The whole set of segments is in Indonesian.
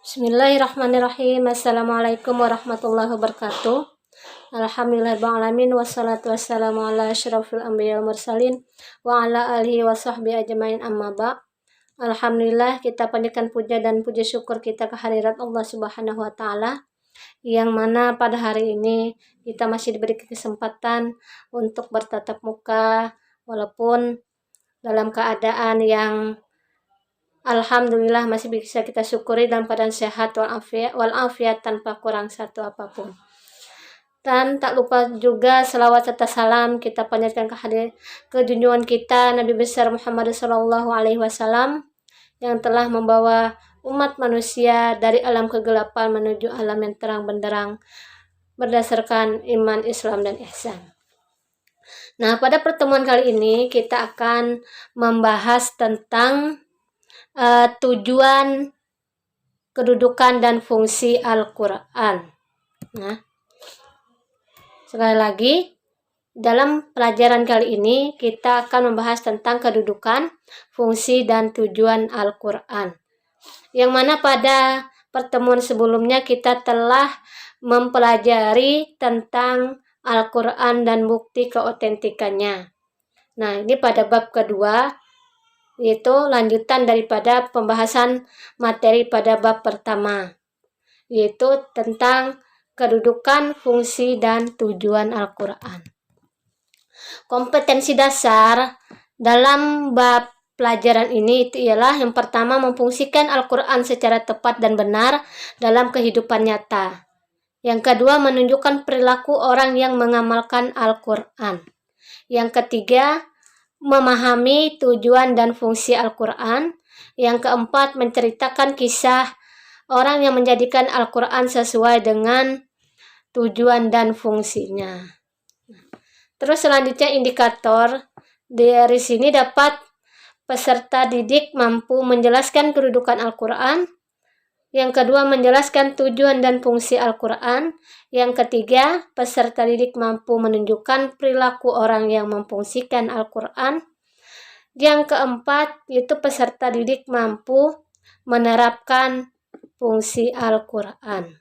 Bismillahirrahmanirrahim. Assalamualaikum warahmatullahi wabarakatuh. Alhamdulillahirrahmanirrahim. Wassalatu wassalamu ala asyrafil anbiya wal mursalin wa ala alihi wa sahbihi ajmain, amma ba'. Alhamdulillah, kita panjatkan puja dan puji syukur kita kehadirat Allah Subhanahu wa taala, yang mana pada hari ini kita masih diberi kesempatan untuk bertatap muka walaupun dalam keadaan yang alhamdulillah masih bisa kita syukuri dalam keadaan sehat walafiat tanpa kurang satu apapun. Dan tak lupa juga selawat serta salam kita panjatkan ke junjungan kita Nabi besar Muhammad SAW, yang telah membawa umat manusia dari alam kegelapan menuju alam yang terang benderang berdasarkan iman, Islam, dan ihsan. Nah, pada pertemuan kali ini kita akan membahas tentang tujuan, kedudukan, dan fungsi Al-Quran. Nah, sekali lagi, dalam pelajaran kali ini kita akan membahas tentang kedudukan, fungsi, dan tujuan Al-Quran. Yang mana pada pertemuan sebelumnya kita telah mempelajari tentang Al-Quran dan bukti keotentikannya. Nah, ini pada bab kedua, yaitu lanjutan daripada pembahasan materi pada bab pertama, yaitu tentang kedudukan, fungsi, dan tujuan Al-Quran. Kompetensi dasar dalam bab pelajaran ini itu ialah yang pertama, memfungsikan Al-Quran secara tepat dan benar dalam kehidupan nyata. Yang kedua, menunjukkan perilaku orang yang mengamalkan Al-Quran. Yang ketiga, memahami tujuan dan fungsi Al-Quran. Yang keempat, menceritakan kisah orang yang menjadikan Al-Quran sesuai dengan tujuan dan fungsinya. Terus selanjutnya indikator. Dari sini dapat peserta didik mampu menjelaskan kedudukan Al-Quran. Yang kedua, menjelaskan tujuan dan fungsi Al-Quran. Yang ketiga, peserta didik mampu menunjukkan perilaku orang yang memfungsikan Al-Quran. Yang keempat, yaitu peserta didik mampu menerapkan fungsi Al-Quran.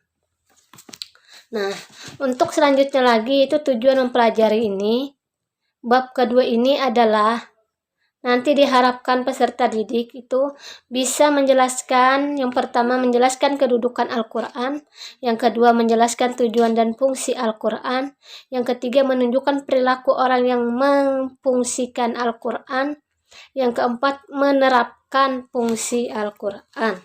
Nah, untuk selanjutnya lagi, itu tujuan mempelajari ini. Bab kedua ini adalah nanti diharapkan peserta didik itu bisa menjelaskan, yang pertama menjelaskan kedudukan Al-Quran, yang kedua menjelaskan tujuan dan fungsi Al-Quran, yang ketiga menunjukkan perilaku orang yang memfungsikan Al-Quran, yang keempat menerapkan fungsi Al-Quran.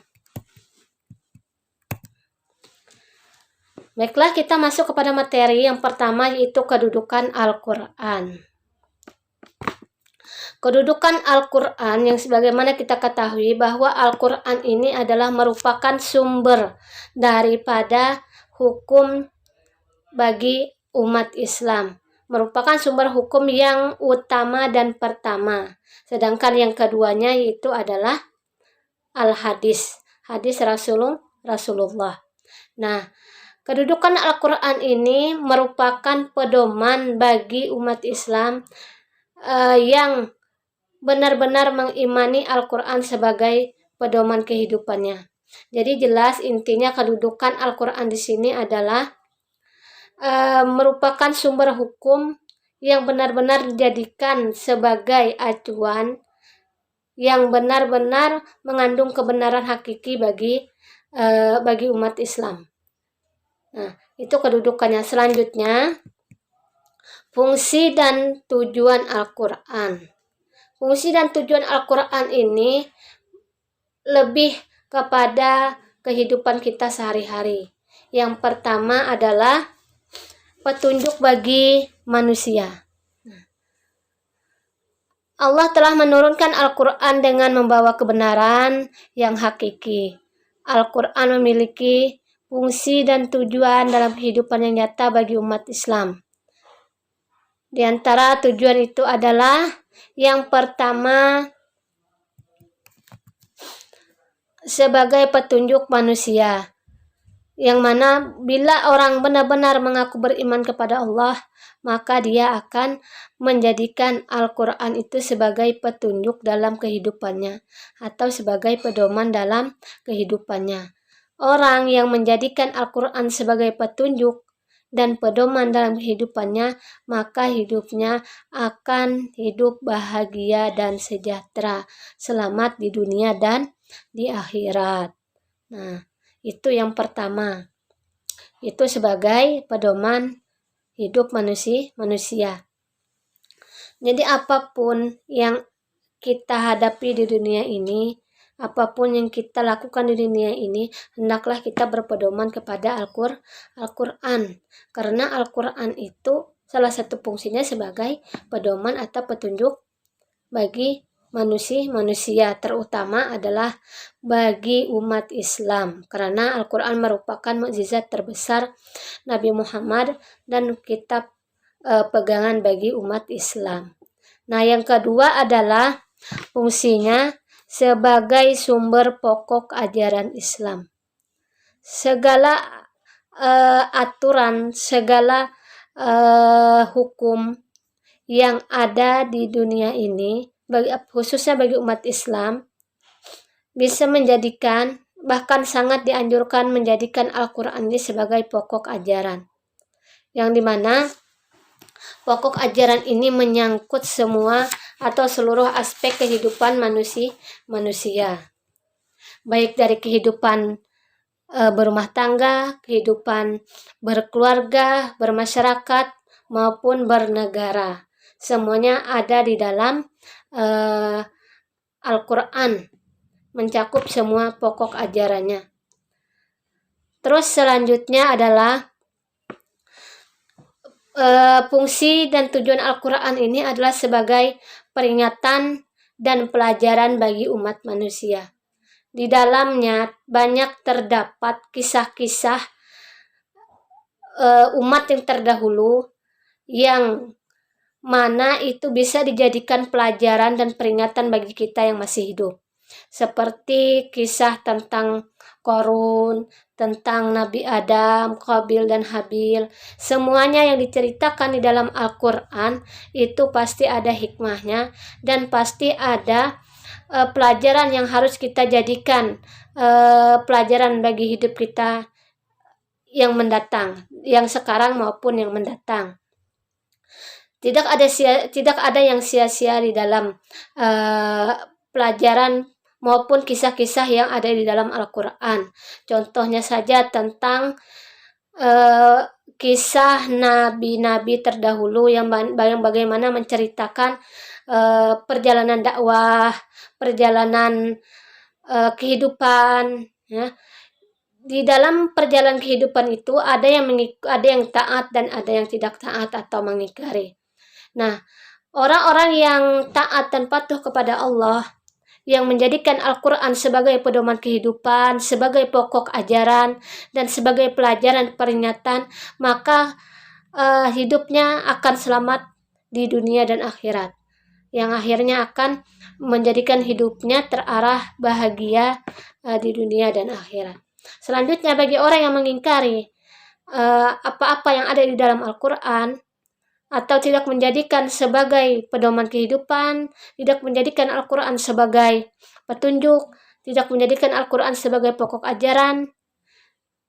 Baiklah, kita masuk kepada materi yang pertama, yaitu kedudukan Al-Quran. Kedudukan Al-Quran yang sebagaimana kita ketahui bahwa Al-Quran ini adalah merupakan sumber daripada hukum bagi umat Islam. Merupakan sumber hukum yang utama dan pertama. Sedangkan yang keduanya yaitu adalah Al-Hadis. Hadis Rasulullah. Nah, kedudukan Al-Quran ini merupakan pedoman bagi umat Islam yang benar-benar mengimani Al-Quran sebagai pedoman kehidupannya. Jadi jelas intinya kedudukan Al-Quran di sini adalah merupakan sumber hukum yang benar-benar dijadikan sebagai acuan yang benar-benar mengandung kebenaran hakiki bagi umat Islam. Nah, itu kedudukannya. Selanjutnya, fungsi dan tujuan Al-Quran. Fungsi dan tujuan Al-Quran ini lebih kepada kehidupan kita sehari-hari. Yang pertama adalah petunjuk bagi manusia. Allah telah menurunkan Al-Quran dengan membawa kebenaran yang hakiki. Al-Quran memiliki fungsi dan tujuan dalam kehidupan yang nyata bagi umat Islam. Di antara tujuan itu adalah yang pertama, sebagai petunjuk manusia, yang mana bila orang benar-benar mengaku beriman kepada Allah, maka dia akan menjadikan Al-Quran itu sebagai petunjuk dalam kehidupannya atau sebagai pedoman dalam kehidupannya. orang yang menjadikan Al-Quran sebagai petunjuk dan pedoman dalam kehidupannya, maka hidupnya akan hidup bahagia dan sejahtera, selamat di dunia dan di akhirat. Nah, itu yang pertama. Itu sebagai pedoman hidup manusia. Jadi apapun yang kita hadapi di dunia ini, apapun yang kita lakukan di dunia ini, hendaklah kita berpedoman kepada Al-Quran. Karena Al-Quran itu salah satu fungsinya sebagai pedoman atau petunjuk bagi manusia, terutama adalah bagi umat Islam. Karena Al-Quran merupakan mukjizat terbesar Nabi Muhammad dan kitab pegangan bagi umat Islam. Nah, yang kedua adalah fungsinya sebagai sumber pokok ajaran Islam. Segala aturan, segala hukum yang ada di dunia ini, khususnya bagi umat Islam, bisa menjadikan, bahkan sangat dianjurkan menjadikan Al-Quran ini sebagai pokok ajaran. Yang dimana pokok ajaran ini menyangkut semua atau seluruh aspek kehidupan manusia. Baik dari kehidupan berumah tangga, kehidupan berkeluarga, bermasyarakat, maupun bernegara. Semuanya ada di dalam Al-Quran, mencakup semua pokok ajarannya. Terus selanjutnya adalah fungsi dan tujuan Al-Quran ini adalah sebagai peringatan dan pelajaran bagi umat manusia. Di dalamnya banyak terdapat kisah-kisah umat yang terdahulu yang mana itu bisa dijadikan pelajaran dan peringatan bagi kita yang masih hidup. Seperti kisah tentang Qarun, tentang Nabi Adam, Qabil dan Habil. Semuanya yang diceritakan di dalam Al-Quran itu pasti ada hikmahnya dan pasti ada pelajaran yang harus kita jadikan pelajaran bagi hidup kita yang mendatang, yang sekarang maupun yang mendatang. Tidak ada yang sia-sia di dalam pelajaran maupun kisah-kisah yang ada di dalam Al-Quran. Contohnya saja tentang kisah nabi-nabi terdahulu yang bagaimana menceritakan perjalanan dakwah, perjalanan kehidupan, ya. Di dalam perjalanan kehidupan itu ada yang taat dan ada yang tidak taat atau mengingkari. Nah, orang-orang yang taat dan patuh kepada Allah, yang menjadikan Al-Quran sebagai pedoman kehidupan, sebagai pokok ajaran, dan sebagai pelajaran peringatan, maka hidupnya akan selamat di dunia dan akhirat, yang akhirnya akan menjadikan hidupnya terarah bahagia di dunia dan akhirat. Selanjutnya, bagi orang yang mengingkari apa-apa yang ada di dalam Al-Quran, atau tidak menjadikan sebagai pedoman kehidupan, tidak menjadikan Al-Quran sebagai petunjuk, tidak menjadikan Al-Quran sebagai pokok ajaran,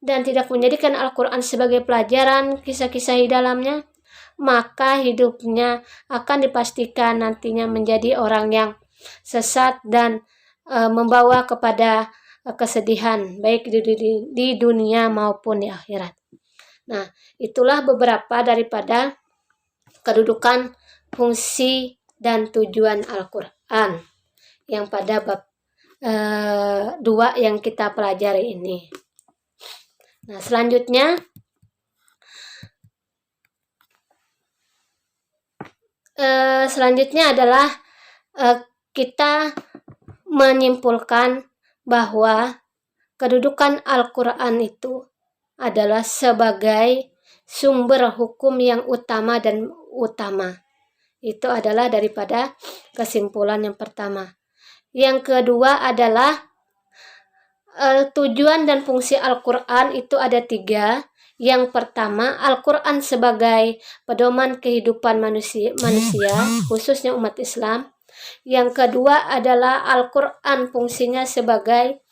dan tidak menjadikan Al-Quran sebagai pelajaran kisah-kisah di dalamnya, maka hidupnya akan dipastikan nantinya menjadi orang yang sesat dan membawa kepada kesedihan, baik di dunia maupun di akhirat. Nah, itulah beberapa daripada kedudukan, fungsi, dan tujuan Al-Quran yang pada bab 2 yang kita pelajari ini. Nah, selanjutnya adalah kita menyimpulkan bahwa kedudukan Al-Quran itu adalah sebagai sumber hukum yang utama. Itu adalah daripada kesimpulan yang pertama. Yang kedua adalah tujuan dan fungsi Al-Quran itu ada 3. Yang pertama, Al-Quran sebagai pedoman kehidupan manusia, khususnya umat Islam. Yang kedua adalah Al-Quran fungsinya sebagai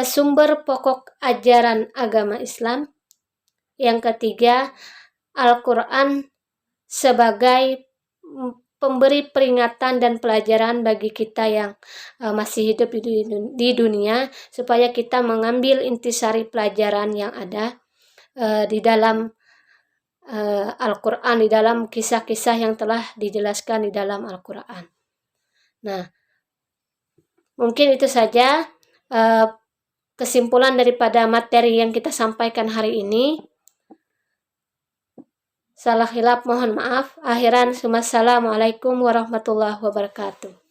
sumber pokok ajaran agama Islam. Yang ketiga, Al-Quran sebagai pemberi peringatan dan pelajaran bagi kita yang masih hidup di dunia, supaya kita mengambil intisari pelajaran yang ada di dalam Al-Quran, di dalam kisah-kisah yang telah dijelaskan di dalam Al-Quran. Nah, mungkin itu saja kesimpulan daripada materi yang kita sampaikan hari ini. Salah hilap mohon maaf. Akhiran, assalamualaikum warahmatullahi wabarakatuh.